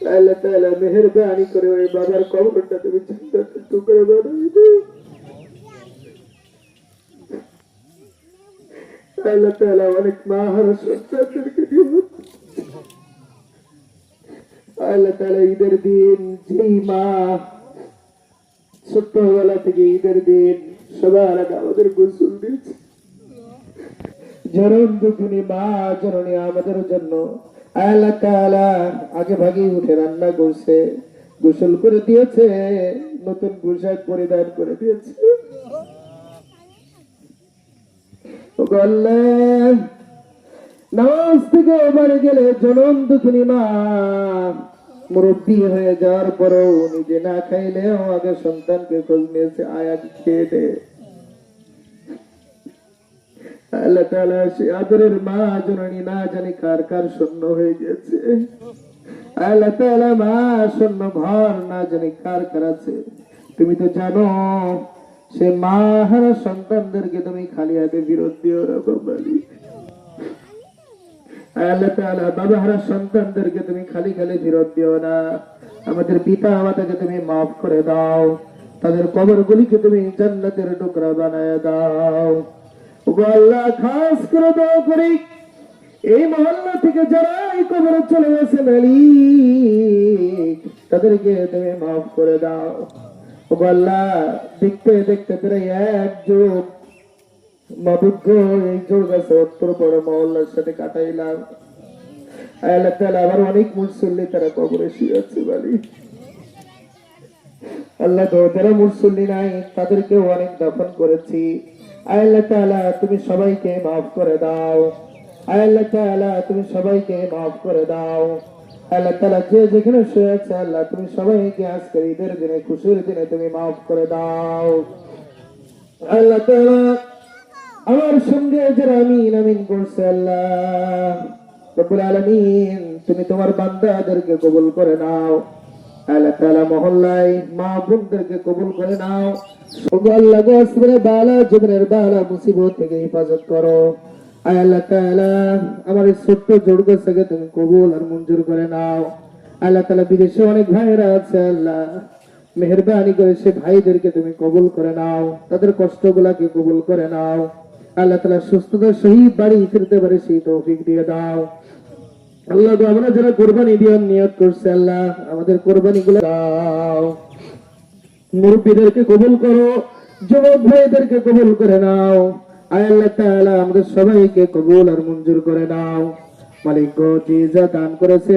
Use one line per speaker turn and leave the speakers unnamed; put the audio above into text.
আল্লাহ তাআলা মেহেরবানি করে ওই বাবার কবরটা তুমি জান্নাতের টুকরা বানাই দাও। আল্লাহ তাআলা অনেক মা হারা সন্তানদেরকে দিয়ে আল্লাহ তাআলা ঈদের দিন যেই মা ছোট্টবেলা থেকে ঈদের দিন সবার আগে আমাদের গোসল দিয়েছে, জনম দুঃখিনী মা জননী আমাদের জন্য আল্লাহ তাআলা আগে ভাগে উঠে রান্না করছে, গোসল করে দিয়েছে, নতুন পোশাক পরিধান করে দিয়েছে। আল্লাহ নামাজ থেকে বাড়ি গেলে জনম দুঃখিনী মা মুরব্বী হয়ে যাওয়ার পরেও নিজে না খাইলেও আগে সন্তানকে খোঁজ নিয়েছে, আয়াত খেয়ে দে। আল্লাহ তাআলা সে আদরের মা জননী না জানি কার কার শূন্য হয়ে গেছে। আল্লাহ তাআলা মা শূন্য ঘর না জানি কার কার আছে। তুমি তো জানো সে মা হারা সন্তানদেরকে তুমি খালি হাতে ফেরত দিও না বাবালি। আল্লাহ তাআলা বাবা হারা সন্তানদেরকে তুমি খালি খালি ফেরত দিও না। আমাদের পিতা মাতাকে তুমি মাফ করে দাও, তাদের কবরগুলিকে তুমি জান্নাতের টুকরা বানায় দাও। আল্লাহ খাস করে দোয়া করি এই মহল্লা থেকে যারা এই কবরে চলে গেছে মালিক তাদেরকে তুমি মাফ করে দাও। আল্লাহ দেখতে দেখতে প্রায় এক যুগ মাবুদ্ধ এই যুগ আছে উত্তর বড় মহল্লার সাথে কাটাইলাম। আল্লাহ তাআলা আবার অনেক মুসল্লি তারা কবরে শুয়ে আছে মালিক। আল্লাহ যারা মুসল্লি নাই তাদেরকেও অনেক দাফন করেছি। আল্লাহ তাআলা তুমি সবাইকে মাফ করে দাও। আল্লাহ তাআলা তুমি সবাইকে মাফ করে দাও। আল্লাহ তাআলা যে যেখানে শুয়ে আছে আল্লাহ তুমি সবাইকে আজকের ঈদের দিনে খুশির দিনে তুমি মাফ করে দাও। আল্লাহ তাআলা আমার সঙ্গে যারা আমিন আমিন করছে আল্লাহ রব্বুল আলামিন তুমি তোমার বান্দাদেরকে কবুল করে নাও। আল্লাহ তাআলা মহল্লায় মা বোনদেরকে কবুল করে নাও। আল্লাহ গো আসমানের বালা জীবনের বালা মুসিবত থেকে হেফাজত করো। আল্লাহ তাআলা আমার এই ছোট্ট জোড়গাছকে তুমি কবুল আর মঞ্জুর করে নাও। আল্লাহ তাআলা বিদেশে অনেক ভাইরা আছে আল্লাহ মেহেরবানি করে সে ভাইদেরকে তুমি কবুল করে নাও, তাদের কষ্টগুলাকে কবুল করে নাও। আল্লাহ তাআলা সুস্থতার সহিত বাড়ি ফিরতে পারে সেই তৌফিক দিয়ে দাও। আল্লাহ আমরা যারা কোরবানি দেওয়ার নিয়ত করছে আল্লাহ আমাদের কোরবানি গুলো দাও। মুরব্বীদেরকে কবুল করো, যুবক ভাইদেরকে কবুল করে নাও। আল্লাহ তাআলা আমাদের সবাইকে কবুল আর মঞ্জুর করে নাও। মালিক গো যে যা দান করেছে